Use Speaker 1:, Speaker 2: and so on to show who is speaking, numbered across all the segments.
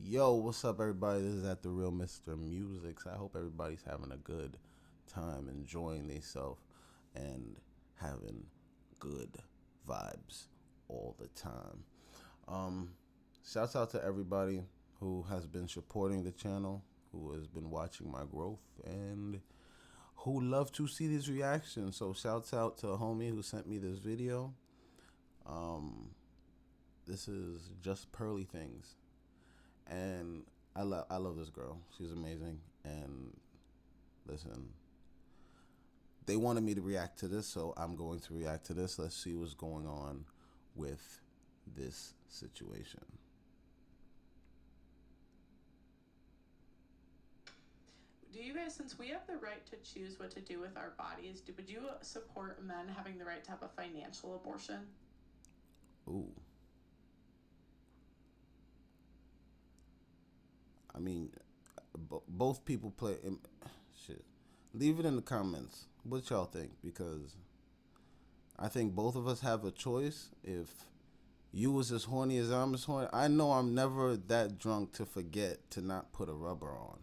Speaker 1: Yo, what's up, everybody? This is at the real Mr. Musics. I hope everybody's having a good time, enjoying themselves, and having good vibes all the time. Um, Shouts out to everybody who has been supporting the channel, who has been watching my growth, and who love to see these reactions. So, shouts out to a homie who sent me this video. Um, this is just Pearly Things. And I love this girl. She's amazing. And listen, they wanted me to react to this, so I'm going to react to this. Let's see what's going on with this situation.
Speaker 2: Do you guys, since we have the right to choose what to do with our bodies, would you support men having the right to have a financial abortion?
Speaker 1: Ooh. I mean, both people play. Shit. Leave it in the comments. What y'all think? Because I think both of us have a choice. If you was as horny as I'm as horny, I know I'm never that drunk to forget to not put a rubber on.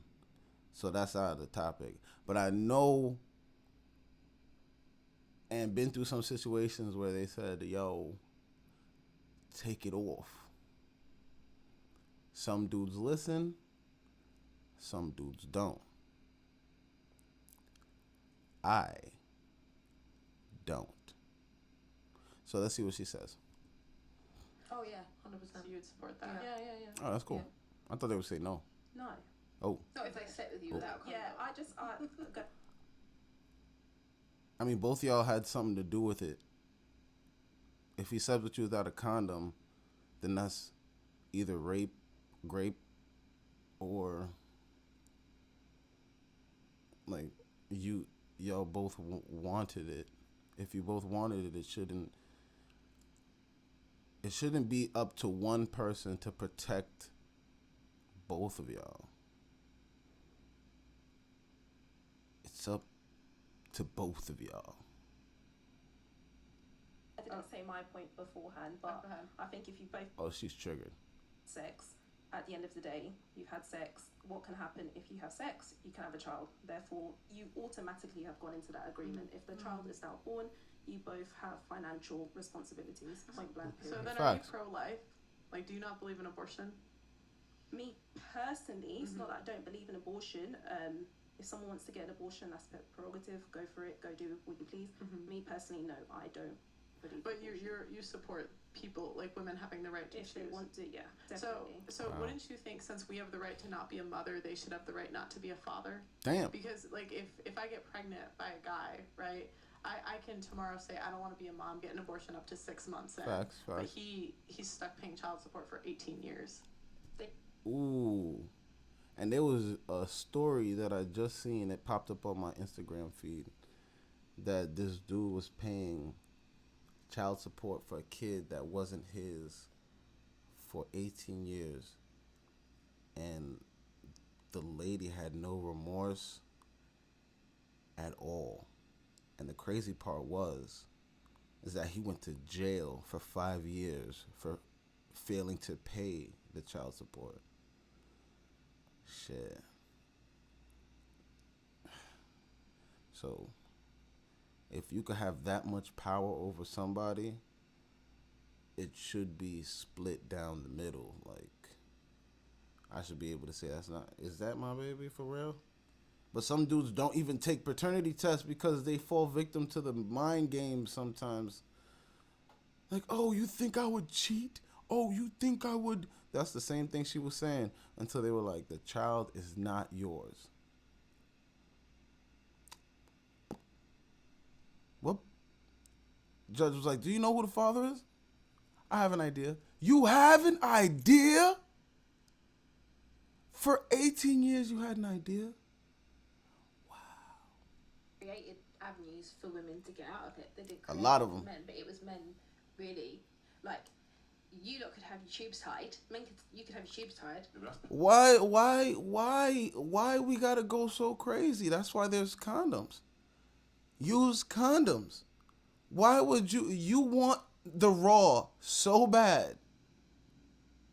Speaker 1: So that's out of the topic. But I know and been through some situations where they said, yo, take it off. Some dudes listen, some dudes don't. I don't. So let's see what she says.
Speaker 3: Oh yeah, 100%.
Speaker 2: So you'd support that?
Speaker 3: Yeah.
Speaker 1: Oh, that's cool.
Speaker 3: Yeah.
Speaker 1: I thought they would say no.
Speaker 3: No.
Speaker 1: Oh.
Speaker 3: Not if they slept with you without condom. Yeah,
Speaker 1: I mean, both y'all had something to do with it. If he slept with you without a condom, then that's either rape, or like y'all both wanted it. If you both wanted it, it shouldn't be up to one person to protect both of y'all. It's up to both of y'all.
Speaker 3: I didn't say my point beforehand, but I think if you both
Speaker 1: She's triggered.
Speaker 3: sex, at the end of the day, you've had sex. What can happen if you have sex? You can have a child. Therefore, you automatically have gone into that agreement. If the child is now born, you both have financial responsibilities. Point blank.
Speaker 2: So then,
Speaker 1: Facts.
Speaker 2: are you pro-life? Like, do you not believe in abortion?
Speaker 3: Me personally, it's not that I don't believe in abortion. If someone wants to get an abortion, that's their prerogative. Go for it. Go do what you please. Me personally, no, I don't believe.
Speaker 2: But you support people, like women having the right to
Speaker 3: if
Speaker 2: choose.
Speaker 3: they want to, yeah, definitely.
Speaker 2: So
Speaker 1: Wow.
Speaker 2: wouldn't you think, since we have the right to not be a mother, they should have the right not to be a father?
Speaker 1: Damn.
Speaker 2: Because like if I get pregnant by a guy, right? I can tomorrow say I don't want to be a mom, get an abortion up to 6 months in.
Speaker 1: Facts.
Speaker 2: But he's stuck paying child support for 18 years.
Speaker 1: Ooh. And there was a story that I just seen. It popped up on my Instagram feed that this dude was paying child support for a kid that wasn't his for 18 years. And the lady had no remorse at all. And the crazy part is that he went to jail for 5 years for failing to pay the child support. Shit. So, if you could have that much power over somebody, it should be split down the middle. Like, I should be able to say is that my baby for real? But some dudes don't even take paternity tests because they fall victim to the mind games sometimes. Like, oh, you think I would cheat? Oh, you think I would? That's the same thing she was saying until they were like, the child is not yours. What? Judge was like, do you know who the father is? I have an idea. You have an idea? For 18 years you had an idea?
Speaker 3: Created avenues for women to get out of it. They didn't
Speaker 1: A
Speaker 3: create
Speaker 1: lot of them.
Speaker 3: men, but it was men really. Like, you lot could have your tubes tied. You could have your tubes tied.
Speaker 1: Why we gotta go so crazy? That's why there's condoms. Use condoms. Why would you want the raw so bad?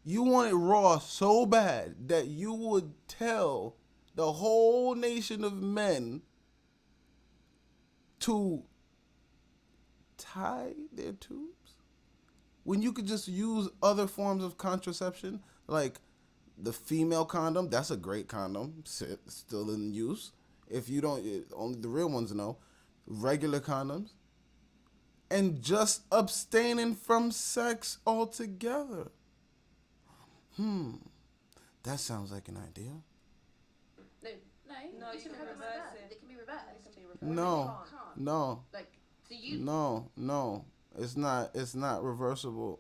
Speaker 1: You want it raw so bad that you would tell the whole nation of men to tie their tubes when you could just use other forms of contraception, like the female condom. That's a great condom, still in use. If you don't, only the real ones know. Regular condoms, and just abstaining from sex altogether. That sounds like an idea.
Speaker 3: No,
Speaker 4: No,
Speaker 3: you
Speaker 4: you
Speaker 3: can
Speaker 4: can
Speaker 3: have
Speaker 4: reverse
Speaker 3: that.
Speaker 4: it.
Speaker 3: It can be reversed.
Speaker 4: It can be reversed.
Speaker 1: No,
Speaker 3: Can't.
Speaker 1: no,
Speaker 3: Like, so you.
Speaker 1: no. It's not. It's not reversible.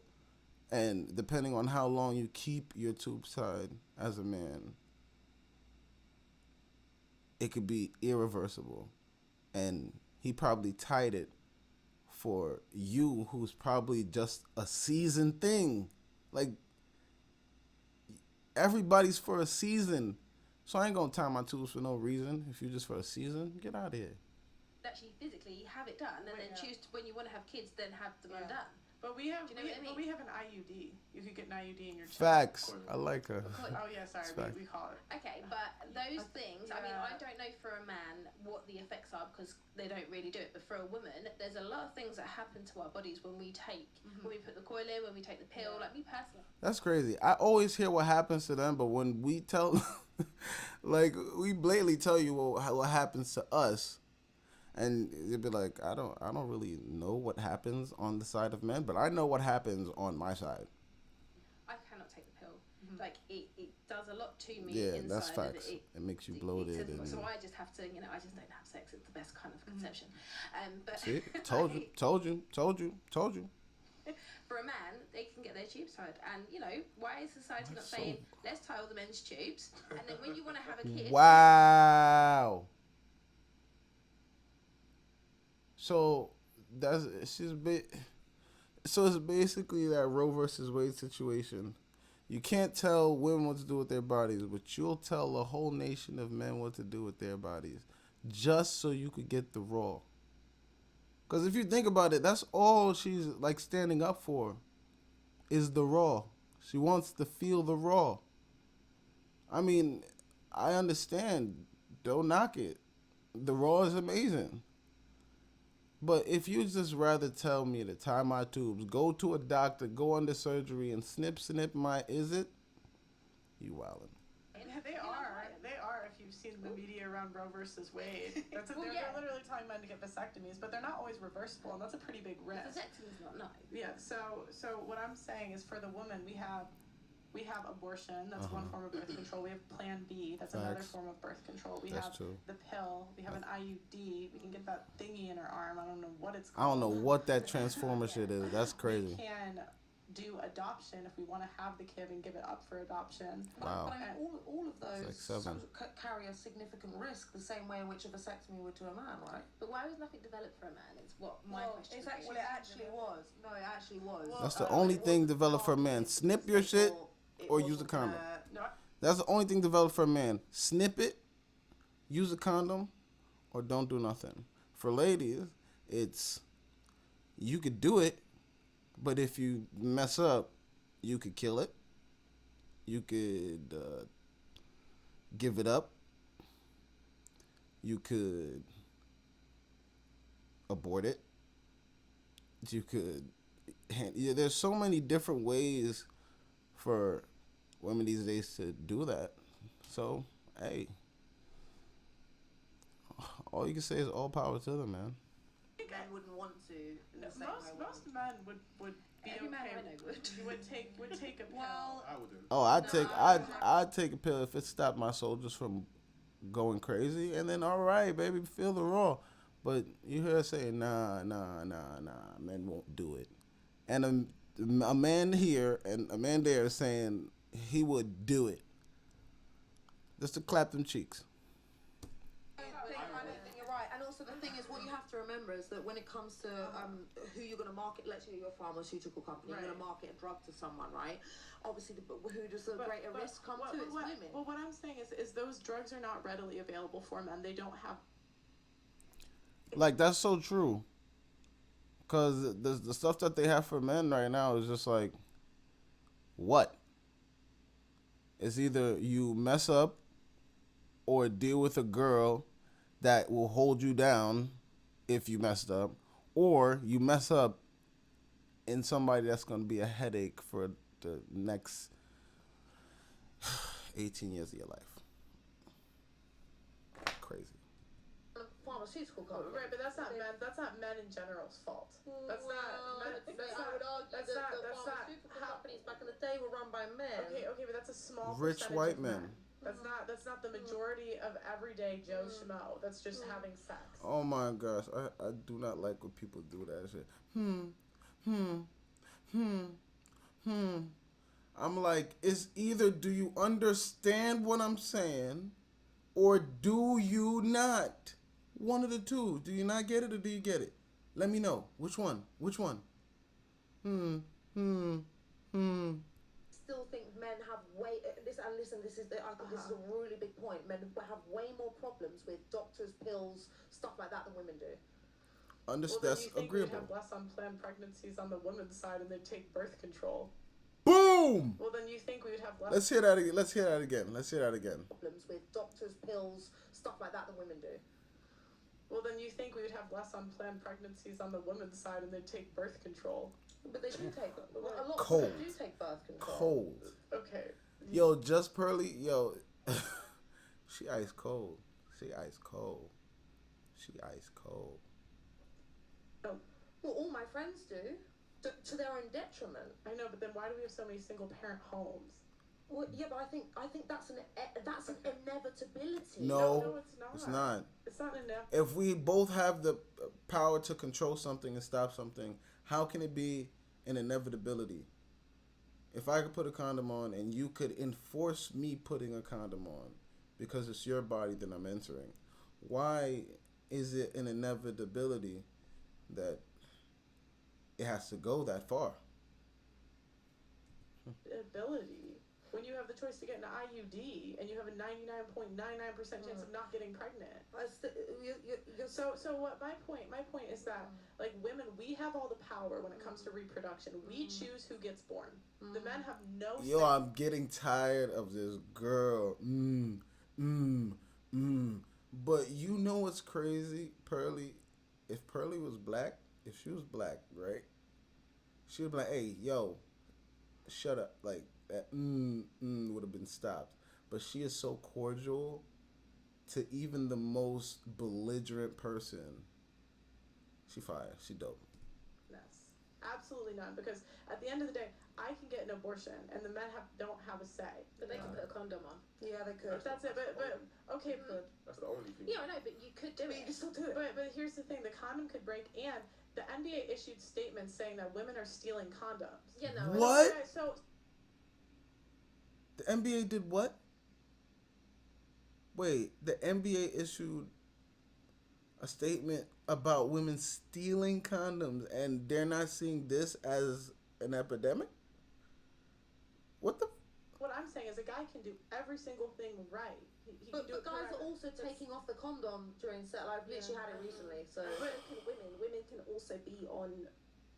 Speaker 1: And depending on how long you keep your tubes tied as a man, it could be irreversible. And he probably tied it for you, who's probably just a season thing. Like, everybody's for a season. So I ain't gonna tie my tubes for no reason. If you're just for a season, get out of here.
Speaker 3: Actually physically have it done, and then
Speaker 2: Yeah.
Speaker 3: choose to, when you want to have kids, then have them
Speaker 2: Yeah.
Speaker 3: undone.
Speaker 2: But we have,
Speaker 3: Do you know what I mean?
Speaker 2: but we have an IUD. You could get an IUD in your chest.
Speaker 1: Facts. I like her.
Speaker 2: Oh yeah, sorry,
Speaker 1: Fact.
Speaker 2: we call it.
Speaker 3: Okay, but those things, I mean,
Speaker 2: Yeah.
Speaker 3: I don't know for a man what the effects are because they don't really do it. But for a woman, there's a lot of things that happen to our bodies when we take, when we put the coil in, when we take the pill.
Speaker 2: Yeah.
Speaker 3: Like me personally,
Speaker 1: That's crazy. I always hear what happens to them, but when we tell, like, we blatantly tell you what happens to us, and you'd be like, I don't really know what happens on the side of men, but I know what happens on my side.
Speaker 3: I cannot take the pill. Like it does a lot to me.
Speaker 1: Yeah,
Speaker 3: inside
Speaker 1: that's
Speaker 3: and
Speaker 1: facts. It makes you bloated and.
Speaker 3: so I just have to, I just don't have sex. It's the best kind of conception. But
Speaker 1: See, told you, told you, told you, told you.
Speaker 3: for a man, they can get their tubes tied, and why is society not
Speaker 1: So-
Speaker 3: saying let's tie all the men's tubes, and then when you want to have a kid,
Speaker 1: Wow. So so it's basically that Roe versus Wade situation. You can't tell women what to do with their bodies, but you'll tell a whole nation of men what to do with their bodies, just so you could get the raw. Because if you think about it, that's all she's like standing up for, is the raw. She wants to feel the raw. I mean, I understand. Don't knock it. The raw is amazing. But if you just rather tell me to tie my tubes, go to a doctor, go under surgery, and snip my, is it? You wildin'.
Speaker 2: Yeah, they are. They are. If you've seen the media around Roe versus Wade, they're literally telling men to get vasectomies, but they're not always reversible, and that's a pretty big risk.
Speaker 3: vasectomy's not no.
Speaker 2: Yeah. So what I'm saying is, for the woman, we have abortion. That's one form of birth control. We have Plan B. That's another
Speaker 1: Facts.
Speaker 2: form of birth control. We
Speaker 1: That's
Speaker 2: have
Speaker 1: true.
Speaker 2: the pill. We have an IUD. We can get that thingy in her arm. I don't know what it's
Speaker 1: I
Speaker 2: called.
Speaker 1: don't know what that transformer shit is. That's crazy.
Speaker 2: We can do adoption if we want to have the kid and give it up for adoption.
Speaker 1: Wow.
Speaker 4: But I mean, all of those
Speaker 1: It's like 7.
Speaker 4: carry a significant risk, the same way in which a vasectomy would to a man, right?
Speaker 3: But why was nothing developed for a man? It's what my question.
Speaker 4: It's actually, it actually was. No, it actually was.
Speaker 1: That's the only
Speaker 4: it
Speaker 1: thing
Speaker 4: wasn't
Speaker 1: developed for a man.
Speaker 4: marketed
Speaker 1: Snip
Speaker 4: to
Speaker 1: your
Speaker 4: say,
Speaker 1: shit
Speaker 4: well, it
Speaker 1: or use a
Speaker 4: wasn't,
Speaker 1: condom.
Speaker 2: No,
Speaker 1: That's the only thing developed for a man. Snip it, use a condom, or don't do nothing. For ladies, it's you could do it, but if you mess up, you could kill it. You could give it up. You could abort it. You could. Yeah, there's so many different ways for women these days to do that. So, hey, all you can say is all power to them, man.
Speaker 4: Men wouldn't want to in the same way.
Speaker 2: most men would be
Speaker 3: Every man
Speaker 2: okay.
Speaker 3: I know would.
Speaker 2: You would take a pill.
Speaker 4: Well,
Speaker 5: I would do.
Speaker 1: Oh, I'd take a pill if it stopped my soldiers from going crazy, and then all right, baby, feel the raw. But you hear her saying, nah, men won't do it, and a man here and a man there saying he would do it, just to clap them cheeks.
Speaker 4: I don't think you're right. And also the thing is, what you have to remember is that when it comes to who you're going to market, let's say you're a pharmaceutical company, you're going to market a drug to someone, right? Obviously, who does the greater risk come to? It's women.
Speaker 2: Well, what I'm saying is those drugs are not readily available for men. They don't have.
Speaker 1: Like, that's so true. Because the stuff that they have for men right now is just like, what? It's either you mess up or deal with a girl that will hold you down if you messed up, or you mess up in somebody that's going to be a headache for the next 18 years of your life. Crazy.
Speaker 4: Pharmaceutical company.
Speaker 2: Right, but that's not men. That's not men in general's fault. That's not. Men,
Speaker 4: I would argue that the pharmaceutical companies back in the day were run by men.
Speaker 2: Okay, but that's a small
Speaker 1: Rich
Speaker 2: percentage
Speaker 1: white
Speaker 2: of
Speaker 1: men.
Speaker 2: That's not the majority of everyday Joe Schmo. That's just having sex.
Speaker 1: Oh my gosh, I do not like when people do that shit. I'm like, it's either do you understand what I'm saying, or do you not? One of the two. Do you not get it or do you get it? Let me know. Which one? Which one?
Speaker 4: Still think men have way this is I think this is a really big point. Men have way more problems with doctors, pills, stuff like that than women do.
Speaker 1: That's
Speaker 2: you think
Speaker 1: agreeable.
Speaker 2: We'd have less unplanned pregnancies on the women's side and they'd take birth control.
Speaker 1: Boom!
Speaker 2: Well, then you think we would have less.
Speaker 1: Let's hear that again. Let's hear that again.
Speaker 4: Problems with doctors, pills, stuff like that than women do.
Speaker 2: Well, then you think we would have less unplanned pregnancies on the women's side and they'd take birth control.
Speaker 4: But they do take a lot
Speaker 1: Cold.
Speaker 4: of women do take birth control.
Speaker 1: Cold.
Speaker 2: Okay.
Speaker 1: Yo, just Pearly, yo, she ice cold. She ice cold. She ice cold.
Speaker 2: Oh.
Speaker 4: Well, all my friends do, to their own detriment.
Speaker 2: I know, but then why do we have so many single parent homes?
Speaker 4: Well, yeah, but I think that's an inevitability.
Speaker 1: No,
Speaker 2: it's not.
Speaker 1: It's not.
Speaker 2: It's not enough.
Speaker 1: If we both have the power to control something and stop something, how can it be an inevitability? If I could put a condom on and you could enforce me putting a condom on because it's your body that I'm entering, why is it an inevitability that it has to go that far?
Speaker 2: Ability. When you have the choice to get an IUD and you have a 99.99% chance of not getting pregnant. So what my point is that like women, we have all the power when it comes to reproduction. We choose who gets born. The men have no say.
Speaker 1: Yo, I'm getting tired of this girl. But you know what's crazy, Pearly? If Pearly was black, if she was black, right? She would be like, hey, yo, shut up. Like, that would have been stopped. But she is so cordial to even the most belligerent person. She fire. She dope.
Speaker 2: Yes. Absolutely not. Because at the end of the day, I can get an abortion and the men don't have a say.
Speaker 3: But they can put a condom on.
Speaker 4: Yeah, they could.
Speaker 2: That's it. But okay, but
Speaker 5: that's the only thing.
Speaker 3: Yeah, I know, but you could do it.
Speaker 4: You can still do it.
Speaker 2: But here's the thing: the condom could break, and the NBA issued statements saying that women are stealing condoms.
Speaker 3: Yeah, no.
Speaker 1: What?
Speaker 2: So
Speaker 1: The NBA did what? Wait, the NBA issued a statement about women stealing condoms, and they're not seeing this as an epidemic? What the?
Speaker 2: What I'm saying is a guy can do every single thing right. He
Speaker 4: But
Speaker 2: can do it
Speaker 4: guys
Speaker 2: correct.
Speaker 4: are also taking off the condom during sex. I've literally had it recently. So
Speaker 3: Women can also be on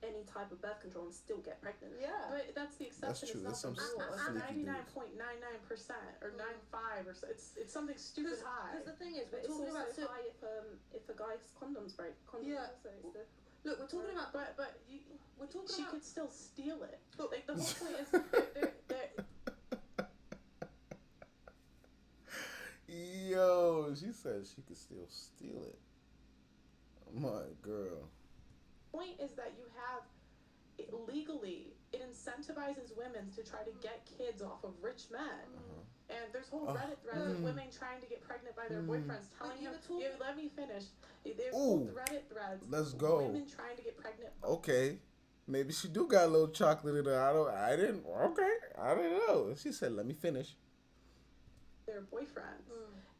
Speaker 3: any type of birth control and still get pregnant.
Speaker 4: yeah.
Speaker 2: But that's the exception.
Speaker 1: That's true.
Speaker 2: It's not
Speaker 1: That's some
Speaker 2: the rule.
Speaker 1: sneaky
Speaker 2: It's
Speaker 1: dudes.
Speaker 2: 99.99% or 95 or so. It's something stupid high.
Speaker 4: Because the thing is,
Speaker 3: But
Speaker 4: we're
Speaker 3: it's
Speaker 4: talking
Speaker 3: also
Speaker 4: about
Speaker 3: high if a guy's condoms break. Condoms
Speaker 4: Yeah.
Speaker 3: also is the...
Speaker 4: look, we're talking about
Speaker 2: But
Speaker 4: we're talking
Speaker 2: she
Speaker 4: about
Speaker 2: could still steal it.
Speaker 4: But-
Speaker 2: Like the whole point is they're
Speaker 1: Yo, she said she could still steal it. My girl.
Speaker 2: point is that you have legally it incentivizes women to try to get kids off of rich men. And there's whole Reddit threads of women trying to get pregnant by their boyfriends, telling
Speaker 4: you
Speaker 2: them,
Speaker 4: were talking-
Speaker 2: let me finish. There's
Speaker 1: Ooh,
Speaker 2: whole Reddit threads.
Speaker 1: let's
Speaker 2: of
Speaker 1: go.
Speaker 2: Women trying to get pregnant.
Speaker 1: Okay. Maybe she do got a little chocolate in her. I didn't know. She said, let me finish.
Speaker 2: Their boyfriends.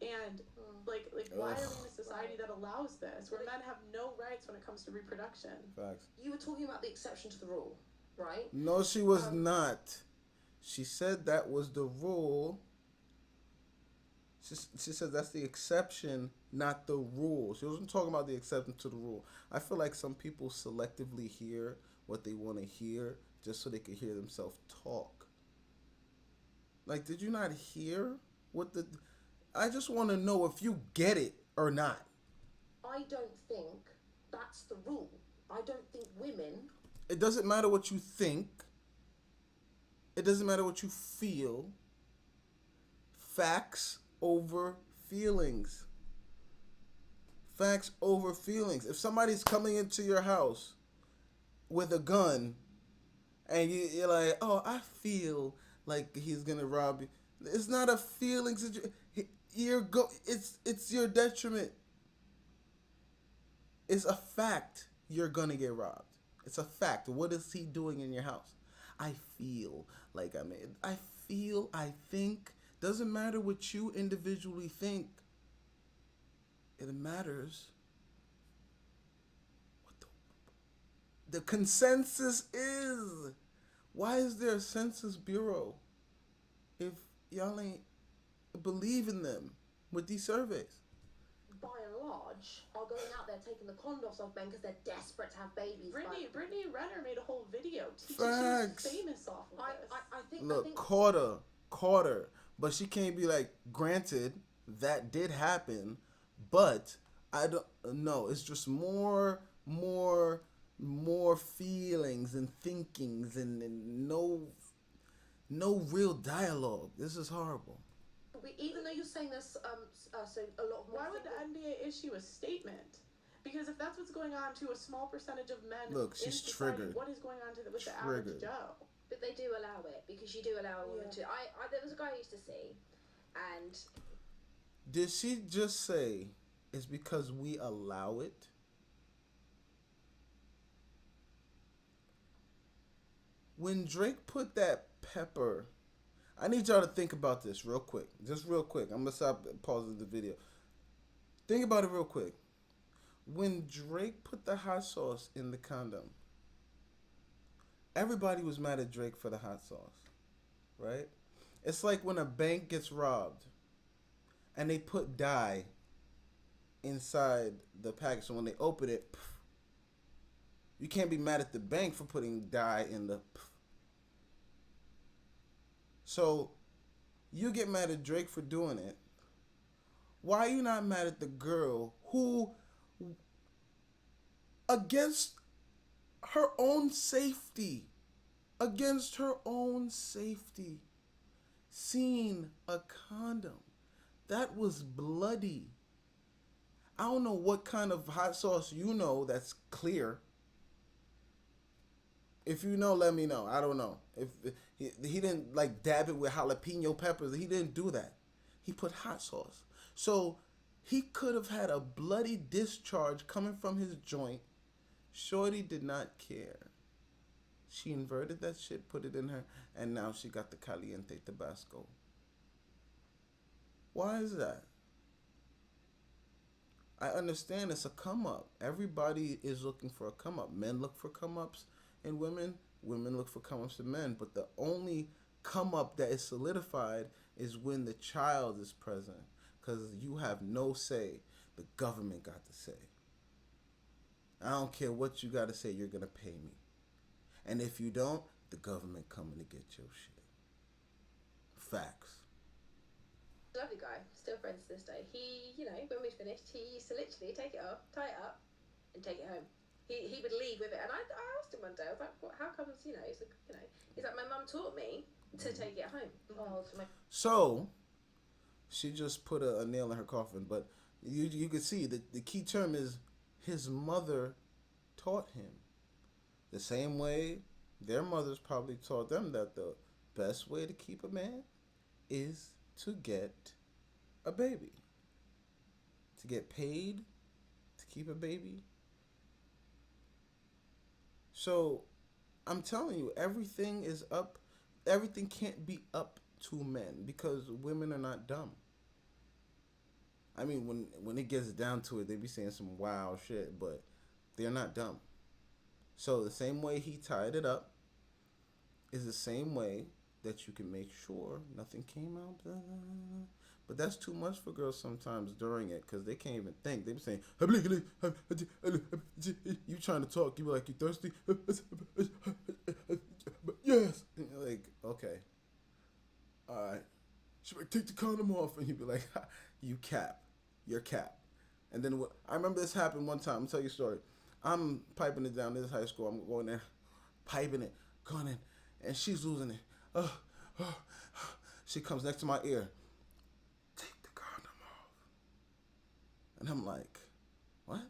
Speaker 2: And like why are we in a society that allows this, where men have no rights when it comes to reproduction?
Speaker 1: Facts.
Speaker 4: you were talking about the exception to the rule, right?
Speaker 1: No, she was not. She said that was the rule. She said that's the exception, not the rule. She wasn't talking about the exception to the rule. I feel like some people selectively hear what they want to hear just so they can hear themselves talk. Like, did you not hear what the? I just want to know if you get it or not.
Speaker 4: I don't think that's the rule. I don't think women.
Speaker 1: It doesn't matter what you think. It doesn't matter what you feel. Facts over feelings. Facts over feelings. If somebody's coming into your house with a gun and you're like, oh, I feel like he's gonna rob you. It's not a feeling. It's your detriment. It's a fact you're gonna get robbed. It's a fact. What is he doing in your house? I feel like I think. Doesn't matter what you individually think. It matters what the consensus is. Why is there a census bureau if y'all ain't believe in them with these surveys?
Speaker 4: By and large, are going out there taking the condoms off men because they're desperate to have babies.
Speaker 2: Brittany Renner made a whole video teaching.
Speaker 1: Facts.
Speaker 2: She was famous off of this.
Speaker 4: I think.
Speaker 1: Look, caught her, but she can't be like. Granted, that did happen, but I don't know. It's just more feelings and thinkings and no real dialogue. This is horrible.
Speaker 4: Even though you're saying this, so a lot of.
Speaker 2: Why would the NBA issue a statement? Because if that's what's going on to a small percentage of men,
Speaker 1: look, she's
Speaker 2: society,
Speaker 1: triggered.
Speaker 2: What is going on with the average Joe?
Speaker 5: But they do allow it, because you do allow a woman to. There was a guy I used to see, and
Speaker 1: did she just say it's because we allow it? When Drake put that pepper, I need y'all to think about this real quick. Just real quick. I'm gonna stop pausing the video. Think about it real quick. When Drake put the hot sauce in the condom, everybody was mad at Drake for the hot sauce, right? It's like when a bank gets robbed and they put dye inside the package. So when they open it, you can't be mad at the bank for putting dye in the. So you get mad at Drake for doing it. Why are you not mad at the girl who, against her own safety, seen a condom that was bloody? I don't know what kind of hot sauce you know that's clear. If you know, let me know. I don't know. If he didn't like dab it with jalapeno peppers, he didn't do that. He put hot sauce. So he could have had a bloody discharge coming from his joint. Shorty did not care. She inverted that shit, put it in her, and now she got the caliente Tabasco. Why is that? I understand it's a come up. Everybody is looking for a come up. Men look for come ups in women. Women look for come ups in men. But the only come up that is solidified is when the child is present. Because you have no say. The government got to say. I don't care what you got to say. You're going to pay me. And if you don't, the government coming to get your shit. Facts.
Speaker 5: lovely guy, still friends to this day. He, when we'd finished, he used to literally take it off, tie it up, and take it home. He would leave with it, and I asked him one day, I was like, "What? How comes?" He's like, "My mum taught me to take it home."
Speaker 1: So, she just put a nail in her coffin, but you can see that the key term is his mother taught him. The same way their mothers probably taught them that the best way to keep a man is to get a baby. To get paid to keep a baby. So, I'm telling you, everything is up. Everything can't be up to men because women are not dumb. I mean, when it gets down to it, they be saying some wild shit, but they're not dumb. So the same way he tied it up is the same way that you can make sure nothing came out. Blah, blah, blah. But that's too much for girls sometimes during it because they can't even think. They be saying, you trying to talk, you be like, you thirsty? Yes. And you're like, okay. all right. She'd be like, take the condom off. And you'd be like, ha, you cap. You're cap. And then I remember this happened one time. I'll tell you a story. I'm piping it down. This is high school. I'm going there, piping it, going in. And she's losing it. Oh, oh. She comes next to my ear. Take the condom off. And I'm like, what?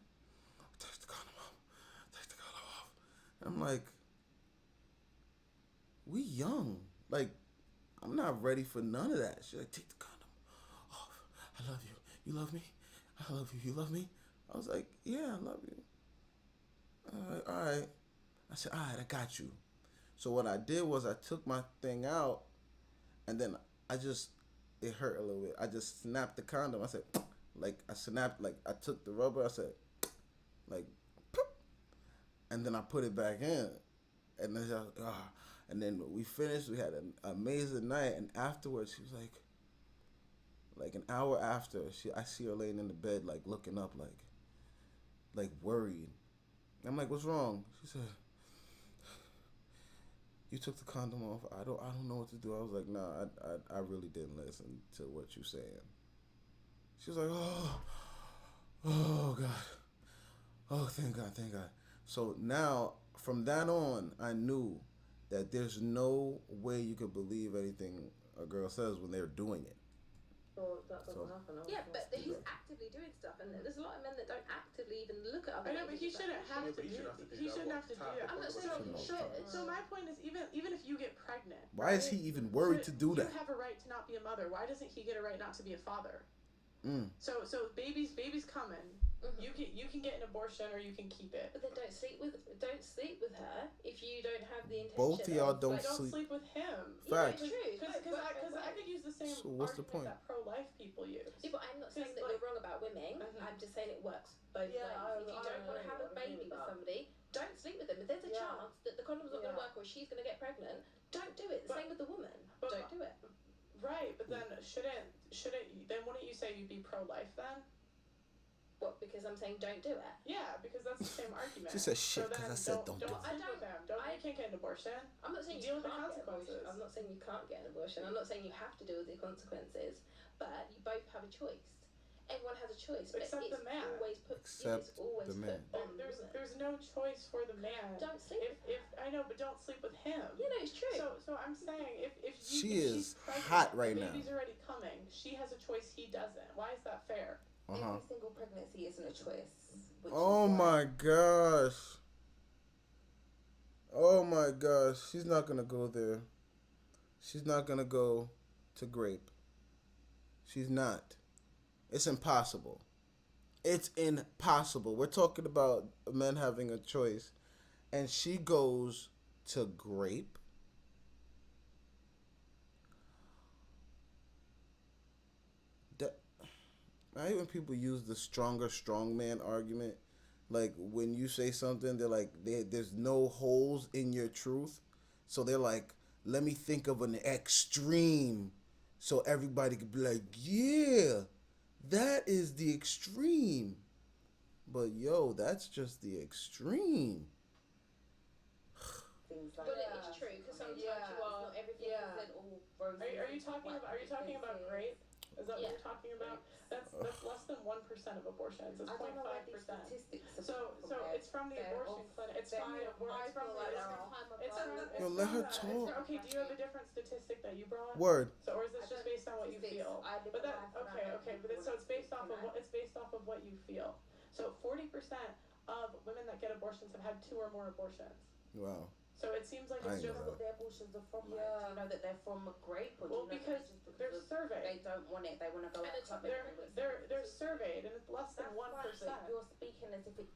Speaker 1: Take the condom off. Take the condom off. And I'm like, we young. Like, I'm not ready for none of that. She's like, take the condom off. I love you. You love me? I love you. You love me? I was like, yeah, I love you. All right. I said, all right, I got you. So what I did was I took my thing out, and then it hurt a little bit. I just snapped the condom. I said, like, I snapped, like, I took the rubber. I said, like, and then I put it back in. And then, and then we finished. We had an amazing night. And afterwards, she was like an hour after, I see her laying in the bed, like, looking up, like worried. I'm like, what's wrong? She said, you took the condom off. I don't know what to do. I was like, nah, I really didn't listen to what you're saying. She was like, oh God. Oh, thank God, thank God. So now, from that on, I knew that there's no way you could believe anything a girl says when they're doing it.
Speaker 5: Or that doesn't happen. Yeah, but he's actively doing stuff, and there's a lot of men that don't actively even look at other.
Speaker 2: I know, but he shouldn't have to do. He shouldn't have to do that.
Speaker 5: I'm not saying he should.
Speaker 2: So my point is, even if you get pregnant,
Speaker 1: why is he even worried to do that?
Speaker 2: You have a right to not be a mother. Why doesn't he get a right not to be a father? So babies coming. Mm-hmm. You can get an abortion or you can keep it.
Speaker 5: But then don't sleep with her if you don't have the intention.
Speaker 1: Both of y'all don't
Speaker 2: sleep with him.
Speaker 1: Facts.
Speaker 5: Yeah, true.
Speaker 2: Because I could use the same.
Speaker 1: So what's the point?
Speaker 2: That pro-life people use.
Speaker 5: Yeah, but I'm not saying that you're wrong about women. Mm-hmm. I'm just saying it works both ways. If you don't want to have a baby with somebody, don't sleep with them. If there's a chance that the condom's not going to work or she's going to get pregnant, don't do it. The same with the woman. Don't do it.
Speaker 2: Right, but then shouldn't then wouldn't you say you'd be pro-life then?
Speaker 5: What, because I'm saying don't do it?
Speaker 2: Yeah, because that's the same argument.
Speaker 1: She said shit because I said don't do it.
Speaker 2: You can't get an abortion.
Speaker 5: I'm not saying you can't get an abortion. I'm not saying you can't get an abortion. I'm not saying you have to deal with the consequences. But you both have a choice. Everyone has a choice.
Speaker 2: Except the man.
Speaker 1: Except the man.
Speaker 2: There's no choice for the man.
Speaker 5: Don't sleep.
Speaker 2: If I know, but don't sleep with him.
Speaker 5: You know, it's true.
Speaker 2: So I'm saying if
Speaker 1: she's
Speaker 2: pregnant,
Speaker 1: hot right now.
Speaker 2: The baby's already coming. She has a choice. He doesn't. Why is that fair?
Speaker 5: Every single pregnancy isn't a choice.
Speaker 1: Oh my gosh. Oh my gosh. She's not gonna go there. She's not gonna go to grape. She's not. It's impossible. It's impossible. We're talking about men having a choice, and she goes to grape. I hate when people use the stronger strongman argument. Like, when you say something, they're like, there's no holes in your truth. So they're like, let me think of an extreme so everybody could be like, yeah, that is the extreme. But, yo, that's just the extreme.
Speaker 5: But it's true, because sometimes you are, not everything is then all roses.
Speaker 2: Are you talking about grape? Is that what you're talking about? That's less than 1% of abortions. It's 0.5%. So it's from the abortion clinic. It's from the abortion.
Speaker 1: Yo, let her talk.
Speaker 2: Okay, do you have a different statistic that you brought?
Speaker 1: Word.
Speaker 2: So, or is this just based on what you feel? But so it's based off of what you feel. So 40% of women that get abortions have had 2 or more abortions.
Speaker 1: Wow.
Speaker 2: So it seems like it's just
Speaker 5: what their abortions are from. Yeah. Do you know that they're from a grape? Or
Speaker 2: well, because they're surveyed.
Speaker 5: They don't want it. They want to go out clubbing.
Speaker 2: They're surveyed, and it's less than 1%.
Speaker 5: You're speaking as if it.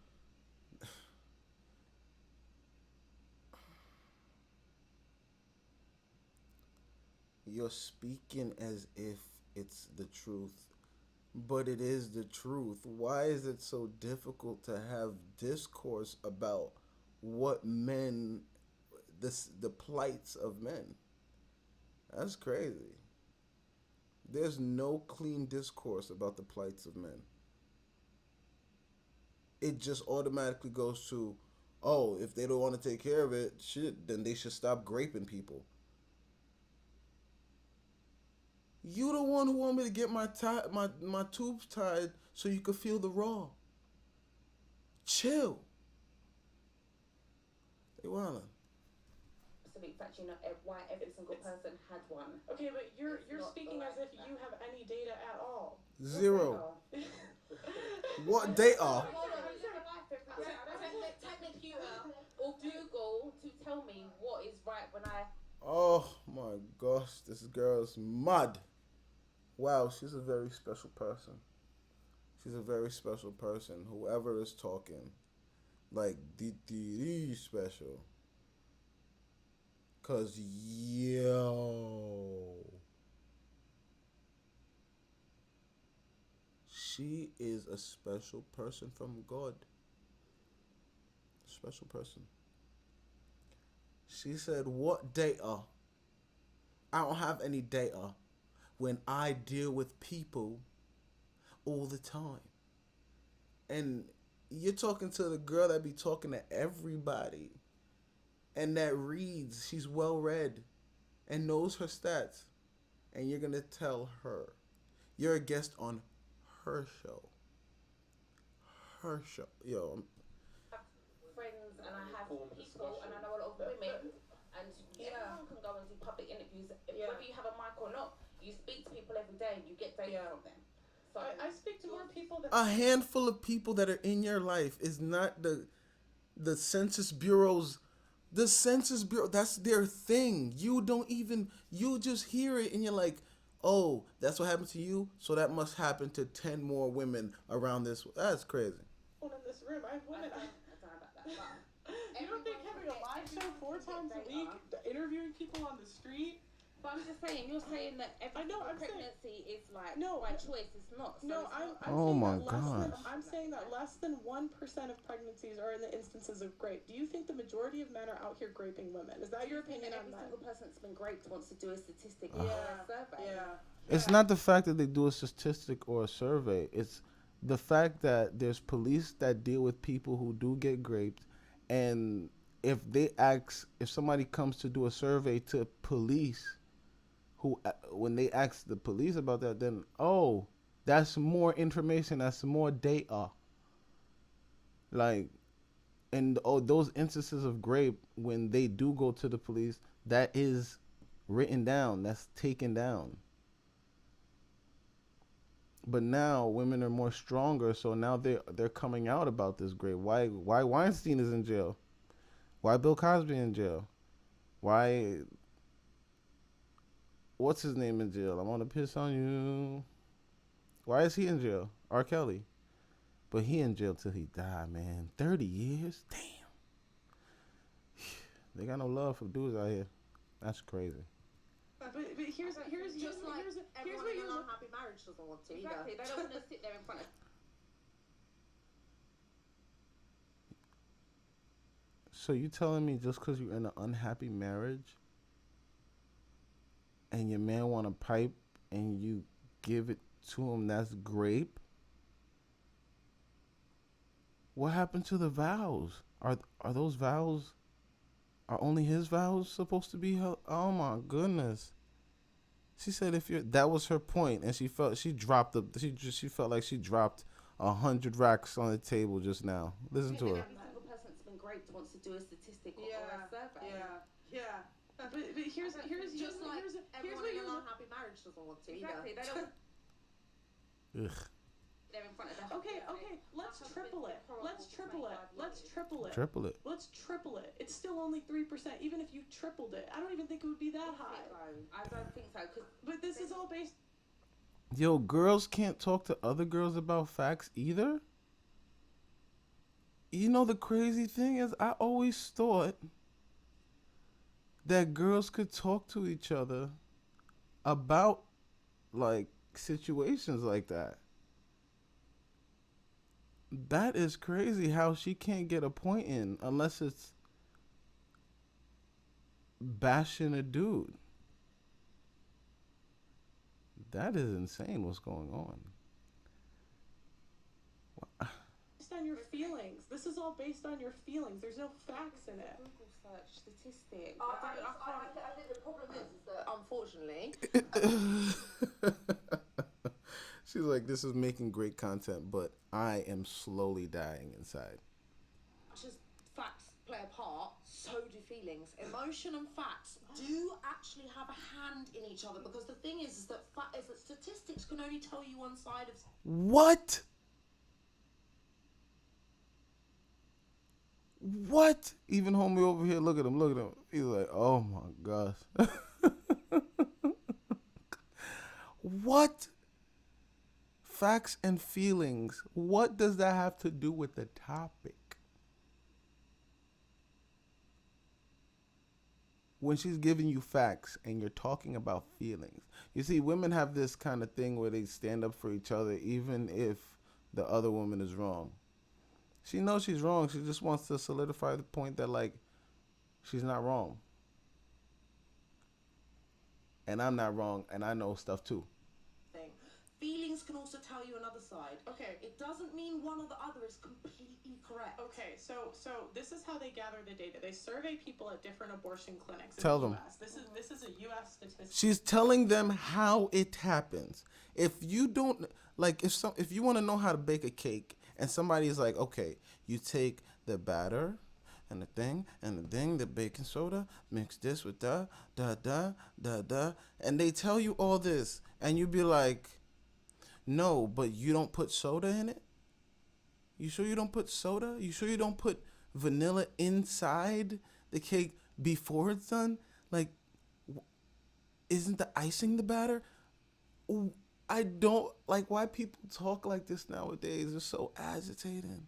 Speaker 1: You're speaking as if it's the truth, but it is the truth. Why is it so difficult to have discourse about what men, the plights of men? That's crazy. There's no clean discourse about the plights of men. It just automatically goes to, oh, if they don't want to take care of it, then they should stop graping people. You the one who want me to get my tubes tied so you could feel the raw. Chill. Hey, Wildin'.
Speaker 4: Absolute fact, you know why every single person had one.
Speaker 2: Okay, but you're
Speaker 4: not
Speaker 2: speaking as if you have any data at all.
Speaker 1: Zero. What data?
Speaker 4: Hold on, you live a life every day. Technicuter or Google to tell me what is right when I.
Speaker 1: Oh my gosh, this girl's mad. Wow, she's a very special person. She's a very special person. Whoever is talking, like DTD special. Cause yo, she is a special person from God. Special person. She said, "What data? I don't have any data when I deal with people all the time." And you're talking to the girl that be talking to everybody and that reads, she's well read and knows her stats. And you're going to tell her. You're a guest on her show. Her show. Yo.
Speaker 4: Friends and I have people and I know a lot of women and everyone can go and do public interviews. Whether you have a mic or not, you speak to people every day and you get data from them. So
Speaker 2: I speak to more people than
Speaker 1: a handful of people that are in your life is not the Census Bureau's. The Census Bureau, that's their thing. You just hear it and you're like, oh, that's what happened to you, so that must happen to 10 more women around this. That's crazy.
Speaker 2: in this room. I have women.
Speaker 4: I don't know about that. But
Speaker 2: You don't think having a live show 4 times a week, interviewing people on the street?
Speaker 4: But I'm just saying, you're saying that every
Speaker 2: I'm
Speaker 4: pregnancy is like
Speaker 2: No,
Speaker 4: by choice. It's not. So
Speaker 2: No,
Speaker 4: it's
Speaker 2: I'm
Speaker 4: not.
Speaker 1: Oh
Speaker 2: saying
Speaker 1: my
Speaker 2: that less than,
Speaker 1: gosh.
Speaker 2: I'm saying that less than 1% of pregnancies are in the instances of rape. Do you think the majority of men are out here raping women? Is that your opinion on
Speaker 4: Every
Speaker 2: men?
Speaker 4: single person that's been raped wants to do a statistic or
Speaker 2: Yeah,
Speaker 4: a survey.
Speaker 2: yeah.
Speaker 1: It's not the fact that they do a statistic or a survey. It's the fact that there's police that deal with people who do get raped, and if somebody comes to do a survey to police, when they ask the police about that, then that's more information, that's more data. Like, and those instances of rape, when they do go to the police, that is written down, that's taken down. But now women are more stronger, so now they're coming out about this rape. Why Weinstein is in jail? Why Bill Cosby in jail? Why what's his name in jail? I want to piss on you. Why is he in jail? R. Kelly. But he in jail till he died, man. 30 years? Damn. They got no love for dudes out here. That's crazy.
Speaker 2: But here's
Speaker 4: Just like
Speaker 2: here's
Speaker 4: everyone
Speaker 2: what
Speaker 4: in
Speaker 2: you're
Speaker 4: an unhappy marriage doesn't want to either.
Speaker 3: Exactly. They don't want to sit there in front of.
Speaker 1: So you telling me just because you're in an unhappy marriage and your man want a pipe and you give it to him, that's grape? What happened to the vows? Are those vows? Are only his vows supposed to be her? Oh my goodness. She said that was her point, and she felt like she dropped 100 racks on the table just now. Listen to her.
Speaker 4: Every single person that's been raped wants to do a statistic or a survey.
Speaker 2: Yeah. But here's
Speaker 4: Just like
Speaker 2: here's
Speaker 4: everyone
Speaker 2: what
Speaker 4: in
Speaker 2: you're
Speaker 4: an unhappy marriage doesn't want to
Speaker 3: Exactly.
Speaker 4: either.
Speaker 3: They don't.
Speaker 1: Ugh.
Speaker 3: They're in front of the.
Speaker 2: Okay. Let's triple it. Let's triple it. Let's triple it. It's still only 3%, even if you tripled it. I don't even think it would be that high.
Speaker 3: I don't think so.
Speaker 2: But this is all based.
Speaker 1: Yo, girls can't talk to other girls about facts either? You know, the crazy thing is, I always thought that girls could talk to each other about, like, situations like that. That is crazy how she can't get a point in unless it's bashing a dude. That is insane what's going on.
Speaker 2: on your feelings. This is all based on your feelings. There's no facts in it.
Speaker 4: Google search statistics.
Speaker 2: I
Speaker 4: think the problem is that unfortunately,
Speaker 1: She's like, this is making great content, but I am slowly dying inside.
Speaker 4: just facts play a part, so do feelings. Emotion and facts do actually have a hand in each other, because the thing is that statistics can only tell you one side of.
Speaker 1: What? What? Even homie over here, look at him. He's like, oh my gosh. What? Facts and feelings. What does that have to do with the topic? When she's giving you facts and you're talking about feelings. You see, women have this kind of thing where they stand up for each other even if the other woman is wrong. She knows she's wrong. She just wants to solidify the point that, like, she's not wrong. And I'm not wrong, and I know stuff too.
Speaker 4: Feelings can also tell you another side.
Speaker 2: Okay.
Speaker 4: It doesn't mean one or the other is completely correct.
Speaker 2: Okay, so this is how they gather the data. They survey people at different abortion clinics in
Speaker 1: Tell
Speaker 2: the
Speaker 1: them.
Speaker 2: US. This is a US statistic.
Speaker 1: She's telling them how it happens. If you don't, like, if you want to know how to bake a cake, and somebody's like, okay, you take the batter and the thing, the baking soda, mix this with da, and they tell you all this, and you be like, no, but you don't put soda in it? You sure you don't put soda? You sure you don't put vanilla inside the cake before it's done? Like, isn't the icing the batter? I don't like why people talk like this nowadays. It's so agitating.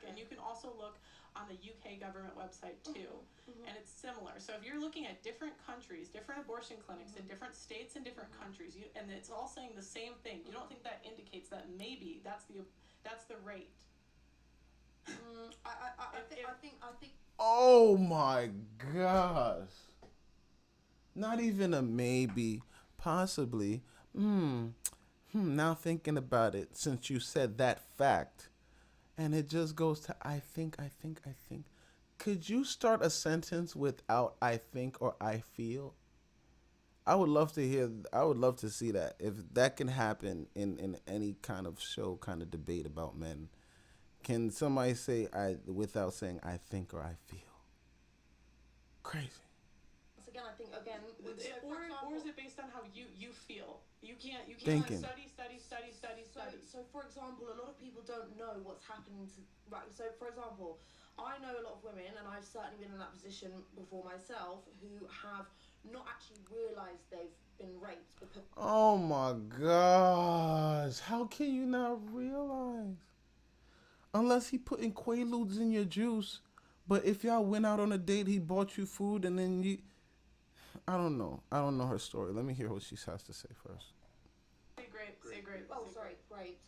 Speaker 2: And you can also look on the UK government website too, and it's similar. So if you're looking at different countries, different abortion clinics in different states and different countries, and it's all saying the same thing, you don't think that indicates that maybe that's the rate?
Speaker 4: I think.
Speaker 1: Oh my gosh. Not even a maybe, possibly. Now thinking about it, since you said that fact, and it just goes to I think. Could you start a sentence without I think or I feel? I would love to see that. If that can happen in any kind of show, kind of debate about men. Can somebody say I without saying I think or I feel? Crazy.
Speaker 4: Again, I think
Speaker 2: Or is it based on how you feel? You can't
Speaker 1: Thinking.
Speaker 2: study.
Speaker 4: So for example, a lot of people don't know what's happening to, right. So for example, I know a lot of women, and I've certainly been in that position before myself, who have not actually realized they've been raped because.
Speaker 1: Oh my gosh. How can you not realize? Unless he putting Quaaludes in your juice. But if y'all went out on a date, he bought you food, and then you... I don't know her story. Let me hear what she has to say first.
Speaker 2: Say great.
Speaker 4: Oh, sorry, great.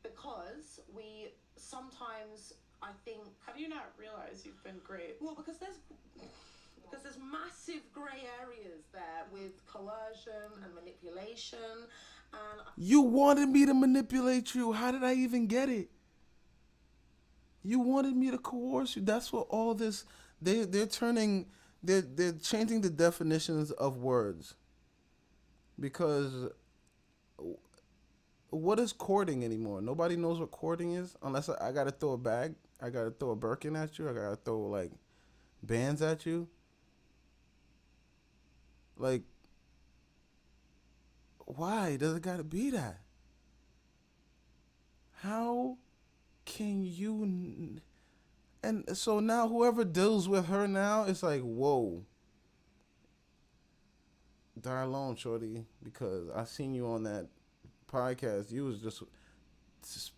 Speaker 4: Because we sometimes, I think...
Speaker 2: How do you not realize you've been great?
Speaker 4: Well, because there's massive grey areas there with coercion and manipulation, and...
Speaker 1: You wanted me to manipulate you. How did I even get it? You wanted me to coerce you. That's what all this... They're changing the definitions of words. Because what is courting anymore? Nobody knows what courting is. Unless I got to throw a bag. I got to throw a Birkin at you. I got to throw, like, bands at you. Like, why does it got to be that? How can you... And so now whoever deals with her now, it's like, whoa. Die alone, shorty, because I seen you on that podcast. You was just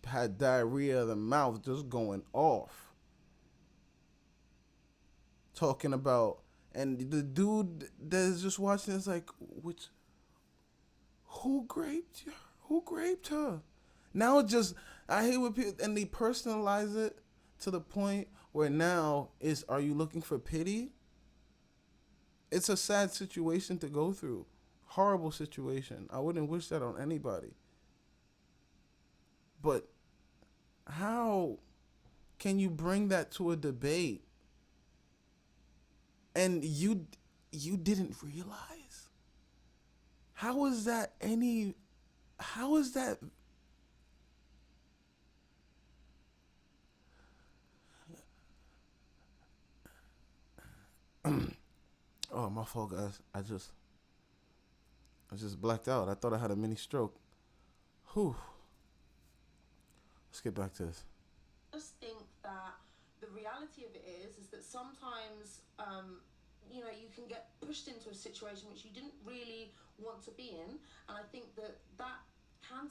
Speaker 1: had diarrhea of the mouth, just going off. Talking about, and the dude that's just watching is like, who raped her? Now it just, I hate when people, and they personalize it to the point where now are you looking for pity? It's a sad situation to go through. Horrible situation. I wouldn't wish that on anybody. But how can you bring that to a debate? And you didn't realize? How is that any? How is that? Oh, my fault, guys. I just blacked out. I thought I had a mini stroke. Whew. Let's get back to this.
Speaker 4: I just think that the reality of it is that sometimes, you can get pushed into a situation which you didn't really want to be in, and I think that can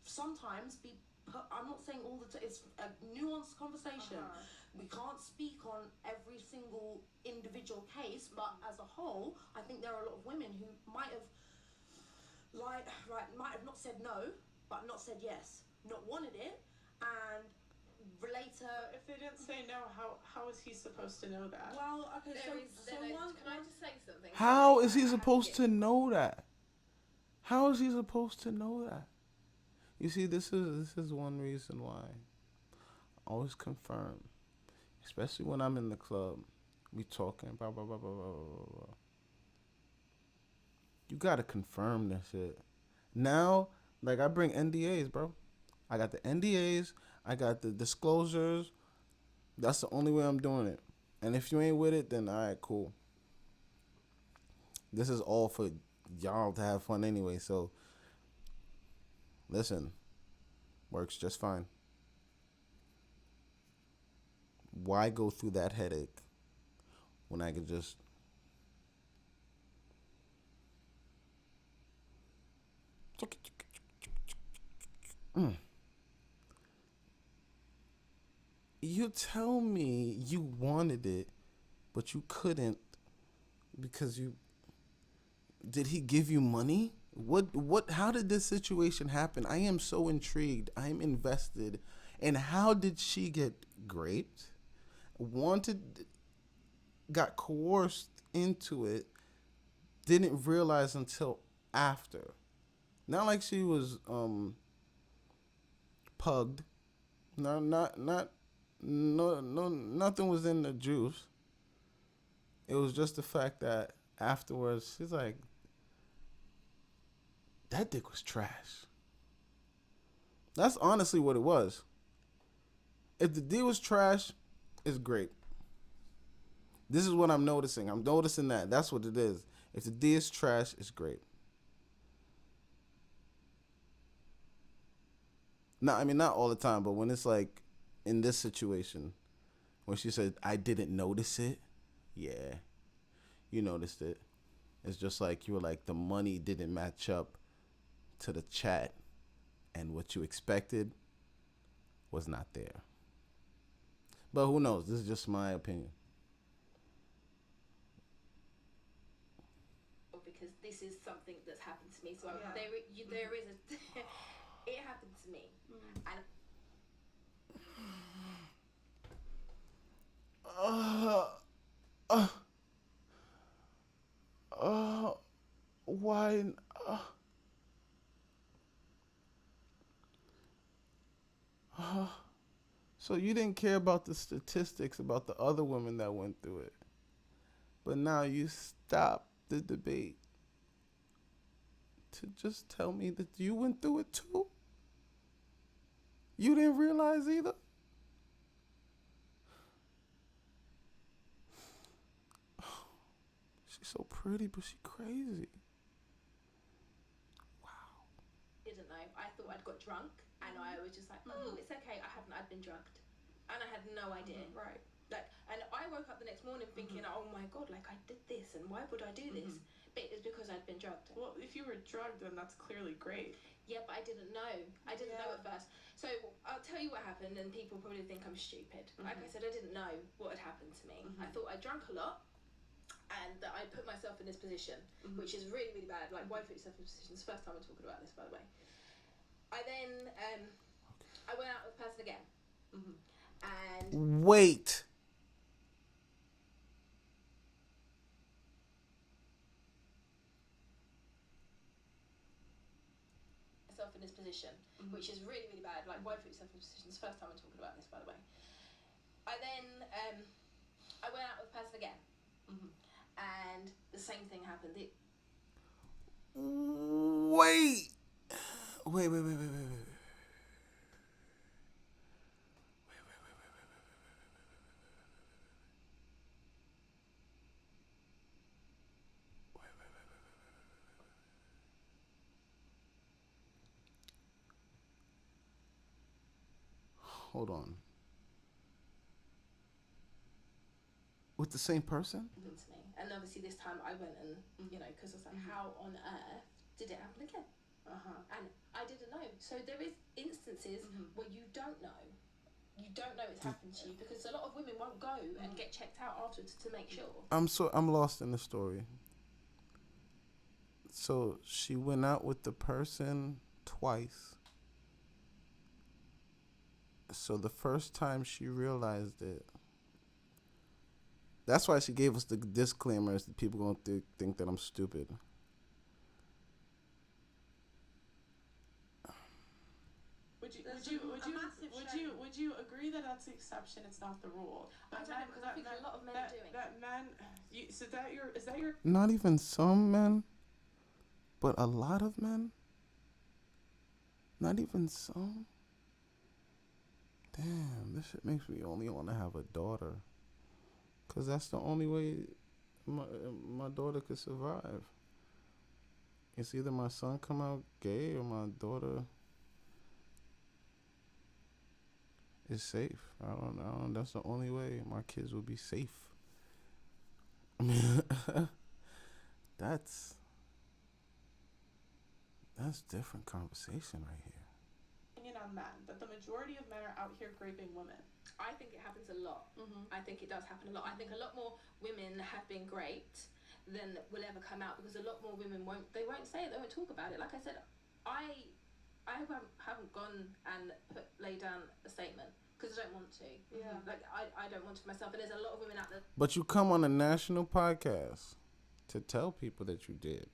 Speaker 4: sometimes be put. I'm not saying all the time. It's a nuanced conversation. We can't speak on every single individual case, but as a whole, I think there are a lot of women who might have not said no, but not said yes, not wanted it, and later.
Speaker 2: If they didn't say no, how is he supposed to know that?
Speaker 4: Well, okay,
Speaker 5: Can I just say something?
Speaker 1: How is he supposed to know that? How is he supposed to know that? You see, this is one reason why I always confirm, especially when I'm in the club, we talking, blah, blah, blah, blah, blah, blah, blah. You gotta confirm that shit. Now, like, I bring NDAs, bro. I got the NDAs, I got the disclosures. That's the only way I'm doing it. And if you ain't with it, then all right, cool. This is all for y'all to have fun anyway, so listen, works just fine. Why go through that headache when I could just You tell me you wanted it, but you couldn't because you did he give you money? What how did this situation happen? I am so intrigued. I'm invested. And how did she get raped? Got coerced into it, didn't realize until after. Not like she was pugged. No, nothing was in the juice. It was just the fact that afterwards she's like, that dick was trash. That's honestly what it was. If the D was trash, it's great. This is what I'm noticing. I'm noticing that. That's what it is. If the D is trash, it's great. Not all the time, but when it's like in this situation, when she said, I didn't notice it, yeah, you noticed it. It's just like you were like, the money didn't match up to the chat, and what you expected was not there. But who knows? This is just my opinion.
Speaker 5: Because this is something that's happened to me. So there is a. It happened to me, and.
Speaker 1: Why? So you didn't care about the statistics about the other women that went through it, but now you stop the debate to just tell me that you went through it too? You didn't realize either? She's so pretty, but she crazy. Wow.
Speaker 5: Didn't know. I thought I'd got drunk, and I was just like, oh, it's okay. I'd been drugged, and I had no idea.
Speaker 2: Right.
Speaker 5: Like, and I woke up the next morning thinking, oh my god, like I did this, and why would I do this? But it was because I'd been drugged.
Speaker 2: Well, if you were drugged, then that's clearly great.
Speaker 5: Yeah, but I didn't know. I didn't know at first. So I'll tell you what happened, and people probably think I'm stupid. Like I said, I didn't know what had happened to me. I thought I drank a lot, and that I put myself in this position, which is really, really bad. Like, why put yourself in this position? It's the first time I'm talking about this, by the way. I then, I went out with the person again. And...
Speaker 1: Wait.
Speaker 5: in this position, which is really, really bad. Like, why put yourself in this position? It's the first time I'm talking about this, by the way.
Speaker 3: I then I went out with the person again, and the same thing happened.
Speaker 1: Wait. Hold on. With the same person?
Speaker 3: To me. And obviously this time I went and, because I was like, how on earth did it happen again? And I didn't know. So there is instances where you don't know. You don't know it's happened to you, because a lot of women won't go and get checked out afterwards to make sure.
Speaker 1: I'm lost in the story. So she went out with the person twice. So the first time she realized it, that's why she gave us the disclaimers that people gonna think that I'm stupid.
Speaker 2: Would you agree that that's the exception? It's not the rule.
Speaker 3: I don't know, because I think a lot of men are doing
Speaker 2: that men. So is that your?
Speaker 1: Not even some men, but a lot of men. Not even some. Damn, this shit makes me only want to have a daughter. Cause that's the only way my daughter could survive. It's either my son come out gay or my daughter is safe. I don't know. That's the only way my kids will be safe. I mean, that's different conversation right here.
Speaker 2: Opinion on men, that the majority of men are out here raping women.
Speaker 3: I think it happens a lot. I think it does happen a lot. I think a lot more women have been raped than will ever come out, because a lot more women won't say it, they won't talk about it. Like I said, I haven't gone and laid down a statement because I don't want to. Like I don't want to myself, and there's a lot of women out there.
Speaker 1: But you come on a national podcast to tell people that you did.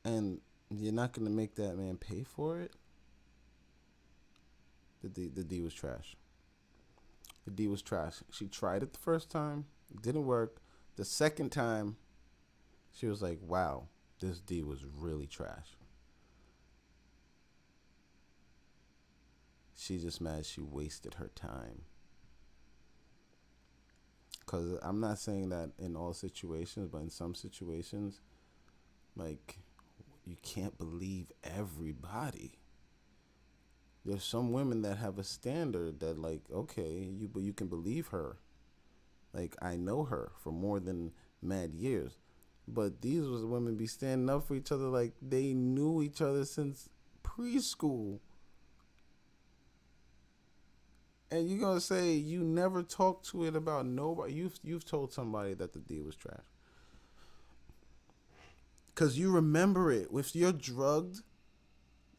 Speaker 1: And you're not going to make that man pay for it? The D was trash. The D was trash. She tried it the first time. It didn't work. The second time, she was like, wow, this D was really trash. She's just mad she wasted her time. Because I'm not saying that in all situations, but in some situations, like, you can't believe everybody. There's some women that have a standard that, like, okay, but you can believe her. Like, I know her for more than mad years. But these was women be standing up for each other like they knew each other since preschool. And you're gonna say you never talked to it about nobody. You've told somebody that the D was trash. Cause you remember it. If you're drugged,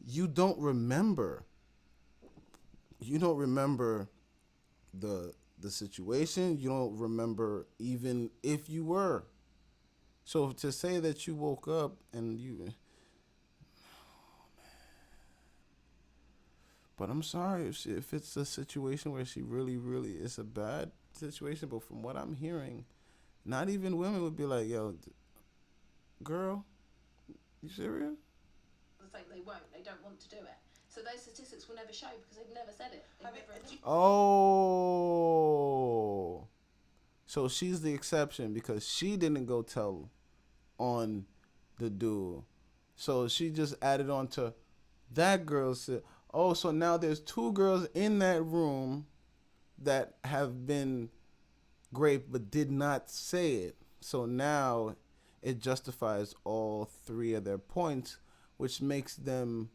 Speaker 1: you don't remember. You don't remember the situation. You don't remember even if you were. So to say that you woke up and you... But I'm sorry if it's a situation where she really, really... It's a bad situation, but from what I'm hearing, not even women would be like, yo, girl, you serious?
Speaker 3: It's like they won't. They don't want to do it. So those statistics will never show because they've never said it.
Speaker 1: Oh. So she's the exception because she didn't go tell on the dude. So she just added on to that girl said, oh, so now there's two girls in that room that have been raped but did not say it. So now it justifies all three of their points, which makes them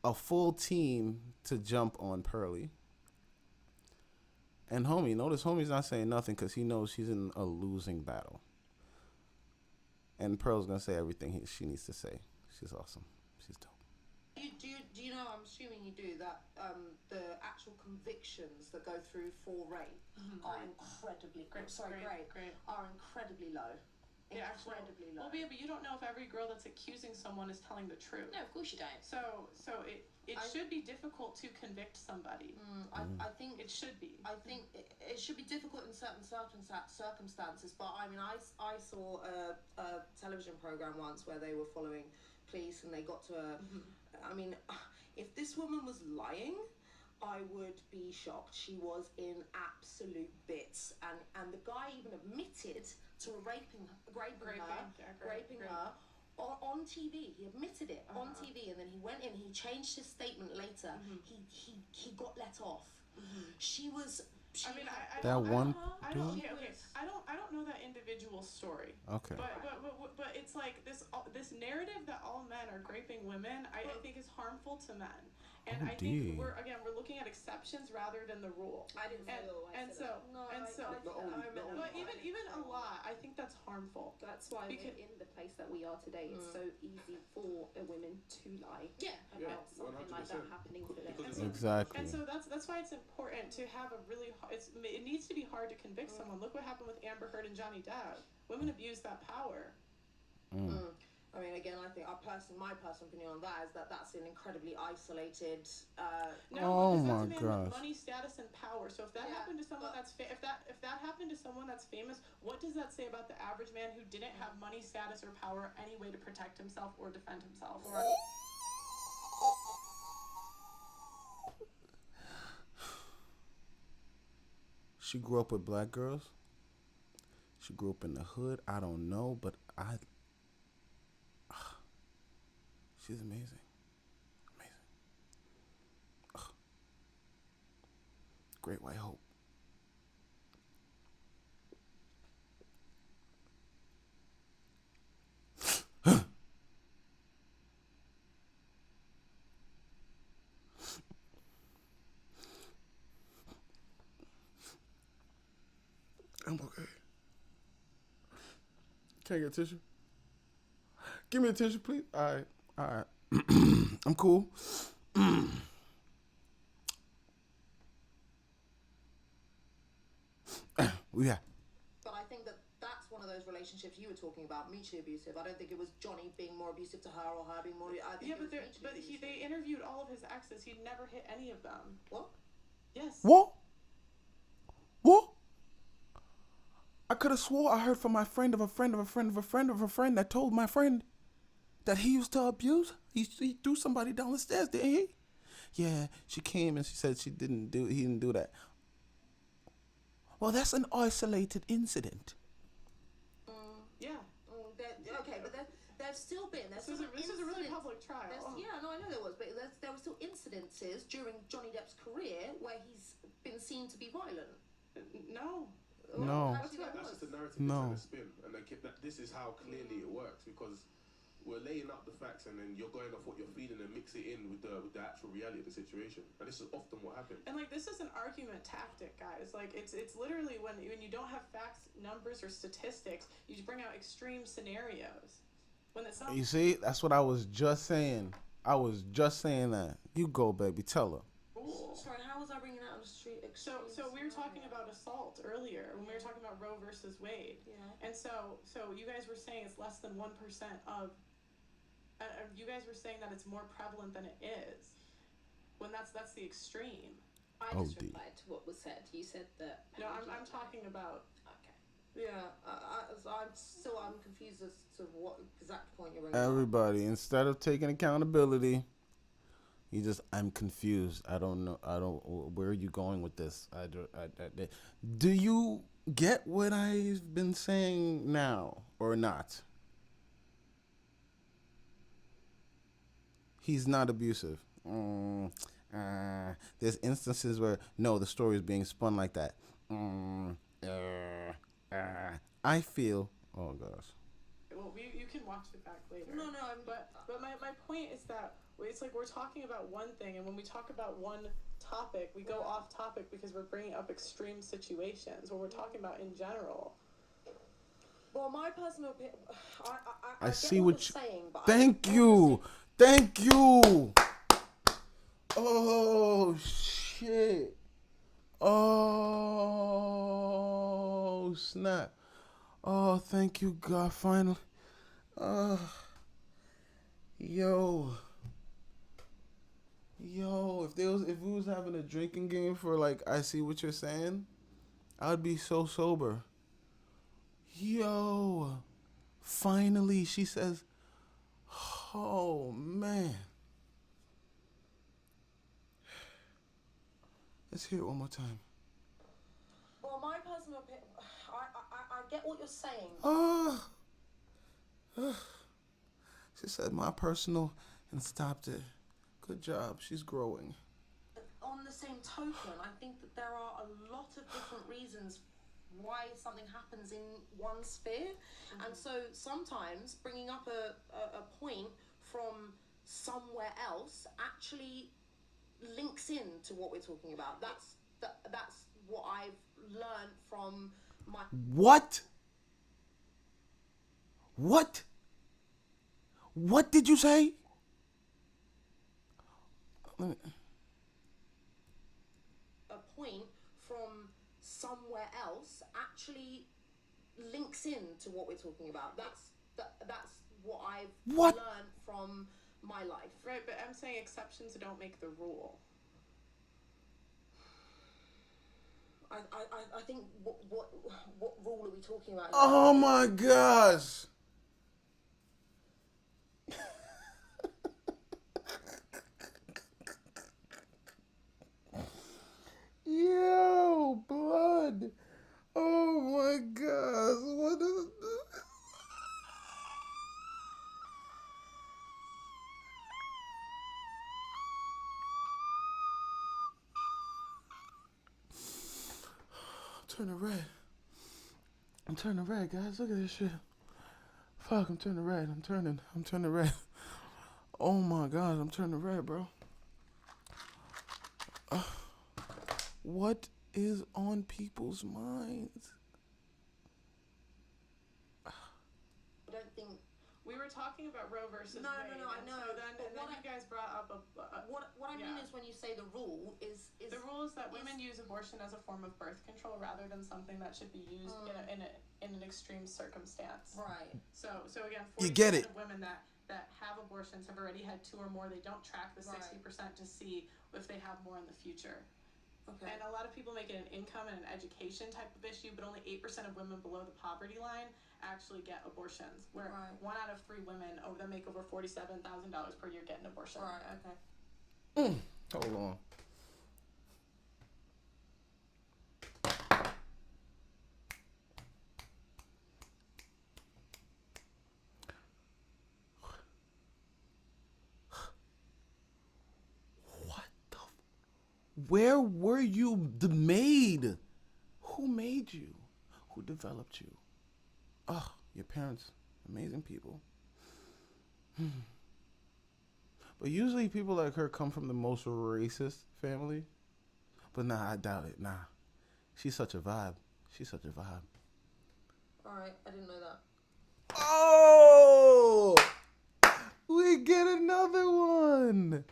Speaker 1: a full team to jump on Pearly. And notice homie's not saying nothing because he knows she's in a losing battle. And Pearl's going to say everything she needs to say. She's awesome. She's dope.
Speaker 4: Do you know, I'm assuming you do, that the actual convictions that go through for rape are incredibly,
Speaker 2: great.
Speaker 4: are incredibly low.
Speaker 3: incredibly low.
Speaker 2: Well, but you don't know if every girl that's accusing someone is telling the truth.
Speaker 5: No, of course you don't.
Speaker 2: So it should be difficult to convict somebody.
Speaker 4: I think
Speaker 2: it should be.
Speaker 4: I think it should be difficult in certain circumstances, but I mean, I saw a television program once where they were following police and they got to I mean, if this woman was lying, I would be shocked. She was in absolute bits, and the guy even admitted to raping her on TV. He admitted it on TV, and then he went in. He changed his statement later. He got let off. She was.
Speaker 2: I mean, I
Speaker 1: That
Speaker 2: don't,
Speaker 1: one
Speaker 2: I don't, okay, I don't know that individual story.
Speaker 1: Okay.
Speaker 2: But it's like this narrative that all men are raping women. I think is harmful to men. And I think we're looking at exceptions rather than the rule.
Speaker 5: I didn't say all.
Speaker 2: But even a lot, I think that's harmful.
Speaker 3: That's why we're in the place that we are today. It's so easy for a woman to lie about something
Speaker 6: 100%.
Speaker 3: like that happening to them.
Speaker 1: Exactly.
Speaker 2: And so that's why it's important to have a really. It needs to be hard to convict someone. Look what happened with Amber Heard and Johnny Depp. Women abuse that power.
Speaker 4: I mean, again, I think my personal opinion on that is that that's an incredibly isolated.
Speaker 1: Oh my
Speaker 2: gosh! With money, status, and power. So if that happened to someone if that happened to someone that's famous, what does that say about the average man who didn't have money, status, or power any way to protect himself or defend himself?
Speaker 1: She grew up with black girls. She grew up in the hood. I don't know, but she's amazing. Amazing. Great White Hope. I'm okay. Can I get a tissue? Give me a tissue, please. All right. I'm cool. Yeah.
Speaker 4: But I think that's one of those relationships you were talking about, mutually abusive. I don't think it was Johnny being more abusive to her or her being more. I think
Speaker 2: they interviewed all of his exes. He never hit any of them.
Speaker 4: What?
Speaker 2: Yes.
Speaker 1: What? I could have swore I heard from my friend of a friend of a friend of a friend of a friend that told my friend that he used to abuse. He threw somebody down the stairs, didn't he? Yeah, she came and she said he didn't do that. Well, that's an isolated incident.
Speaker 2: Yeah.
Speaker 4: Okay, but there's still been
Speaker 2: this is a really public trial.
Speaker 4: Yeah, no, I know there was, but there were still incidences during Johnny Depp's career where he's been seen to be violent.
Speaker 2: No.
Speaker 6: That's just the narrative they're trying to spin, and this is how clearly it works, because we're laying up the facts and then you're going off what you're feeling and mix it in with the actual reality of the situation, and this is often what happens.
Speaker 2: And like, this is an argument tactic, guys. Like, it's literally when you don't have facts, numbers, or statistics, you just bring out extreme scenarios.
Speaker 1: You see, that's what I was just saying. I was just saying that. You go, baby, tell her.
Speaker 4: Sorry, how was I bringing that on the street?
Speaker 2: So we were talking about assault earlier when we were talking about Roe versus Wade.
Speaker 4: Yeah.
Speaker 2: And so you guys were saying it's less than 1% of. You guys were saying that it's more prevalent than it is, when that's the extreme.
Speaker 5: I just replied to what was said. You said that.
Speaker 2: No, I'm talking about.
Speaker 5: Okay.
Speaker 4: Yeah, I'm confused as to what exact point you're bringing.
Speaker 1: Everybody, instead of taking accountability, you just, I'm confused. I don't know. Where are you going with this? Do you get what I've been saying now or not? He's not abusive. There's instances where, no, the story is being spun like that. I feel, oh gosh.
Speaker 2: Well, you can watch it back later.
Speaker 4: No,
Speaker 2: but my point is that it's like we're talking about one thing, and when we talk about one topic, we go off topic because we're bringing up extreme situations when we're talking about in general.
Speaker 4: Well, my personal opinion,
Speaker 1: I see
Speaker 4: get
Speaker 1: what
Speaker 4: you're saying, but
Speaker 1: Thank you. Oh shit. Oh snap. Oh, thank you, God. Finally. Uh, yo. Yo, if we was having a drinking game for like I see what you're saying, I'd be so sober. Yo. Finally, she says, oh man. Let's hear it one more time.
Speaker 4: Well, my personal opinion, I get what you're saying.
Speaker 1: She said my personal and stopped it. Good job. She's growing.
Speaker 4: On the same token, I think that there are a lot of different reasons why something happens in one sphere. And so sometimes bringing up a point from somewhere else actually links in to what we're talking about. That's what I've learned from my...
Speaker 1: What? What? What did you say?
Speaker 4: A point from somewhere else actually links in to what we're talking about. That's what I've learned from my life.
Speaker 2: Right, but I'm saying exceptions don't make the rule.
Speaker 4: I think what rule are we talking about?
Speaker 1: Oh my gosh. Yo, blood. Oh my gosh. What is this? I'm turning red. I'm turning red, guys. Look at this shit. Fuck, I'm turning red. I'm turning red. Oh my God, I'm turning red, bro. What is on people's minds?
Speaker 4: I don't think...
Speaker 2: We were talking about Roe versus Wade.
Speaker 4: No, I know.
Speaker 2: So then you guys brought up
Speaker 4: what I mean is when you say the rule is
Speaker 2: the rule is that women use abortion as a form of birth control rather than something that should be used in an extreme circumstance.
Speaker 4: Right.
Speaker 2: So again, 40%
Speaker 1: You get it.
Speaker 2: of women that have abortions have already had 2 or more. They don't track the 60% to see if they have more in the future. Okay. And a lot of people make it an income and an education type of issue, but only 8% of women below the poverty line actually get abortions, where 1 out of 3 women that make over $47,000 per year get an abortion.
Speaker 4: Right, okay.
Speaker 1: Hold on. Where were you made? Who made you? Who developed you? Oh, your parents, amazing people. But usually people like her come from the most racist family. But nah, I doubt it. Nah. She's such a vibe.
Speaker 4: Alright, I didn't know that.
Speaker 1: Oh! We get another one.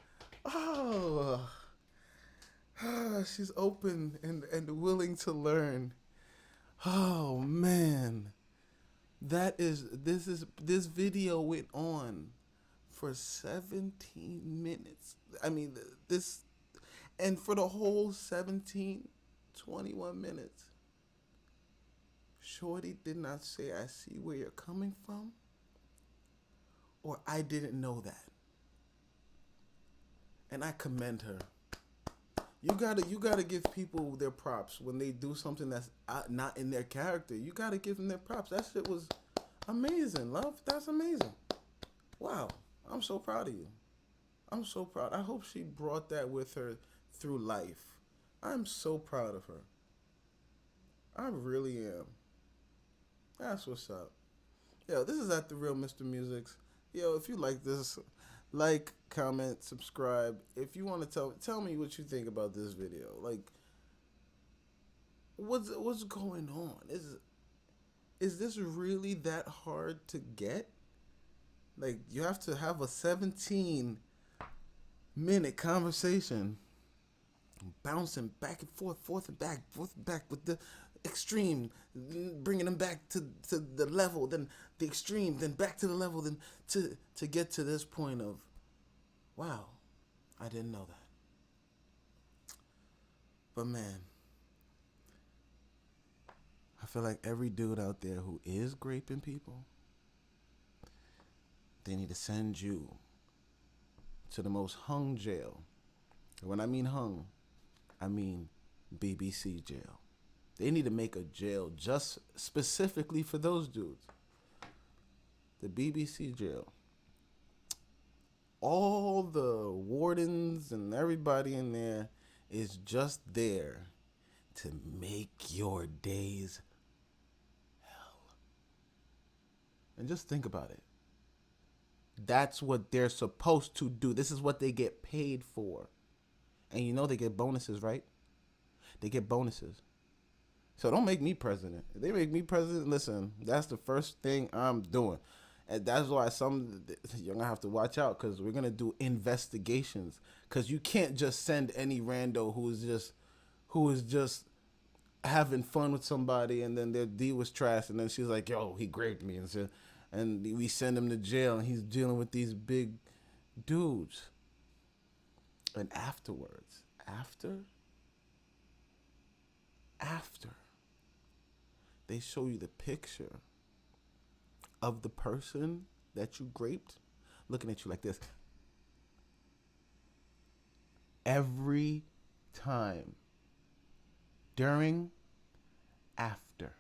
Speaker 1: Oh. She's open and willing to learn. Oh man. This video went on for 17 minutes. I mean and for the whole 21 minutes, Shorty did not say I see where you're coming from or I didn't know that. And I commend her. You gotta give people their props when they do something that's not in their character. You gotta give them their props. That shit was amazing, love. That's amazing. Wow, I'm so proud of you. I'm so proud. I hope she brought that with her through life. I'm so proud of her. I really am. That's what's up. Yo, this is At The Real Mr. Musics. Yo, if you like this, like, comment, subscribe. If you want to tell me what you think about this video. Like, what's going on? Is this really that hard to get? Like, you have to have a 17-minute conversation, bouncing back and forth and back with the extreme, bringing them back to the level, then the extreme, then back to the level, then to get to this point of, wow, I didn't know that. But man, I feel like every dude out there who is raping people, they need to send you to the most hung jail. And when I mean hung, I mean BBC jail. They need to make a jail just specifically for those dudes. The BBC jail. All the wardens and everybody in there is just there to make your days hell. And just think about it. That's what they're supposed to do. This is what they get paid for. And you know they get bonuses, right? They get bonuses. So don't make me president. If they make me president, listen, that's the first thing I'm doing. And that's why you're going to have to watch out, because we're going to do investigations. Because you can't just send any rando who is just having fun with somebody and then their D was trash and then she's like, yo, he raped me. And we send him to jail and he's dealing with these big dudes. And afterwards, after they show you the picture of the person that you raped looking at you like this. Every time. During, after.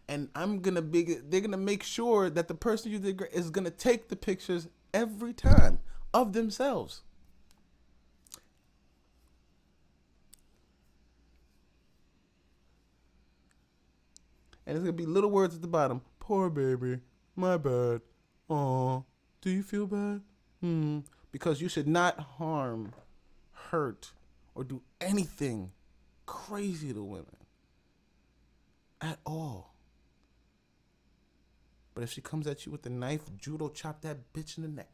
Speaker 1: And they're gonna make sure that the person you did is gonna take the pictures every time of themselves. And there's gonna be little words at the bottom. Poor baby, my bad. Aw, do you feel bad? Because you should not harm, hurt, or do anything crazy to women at all. But if she comes at you with a knife, judo chop that bitch in the neck.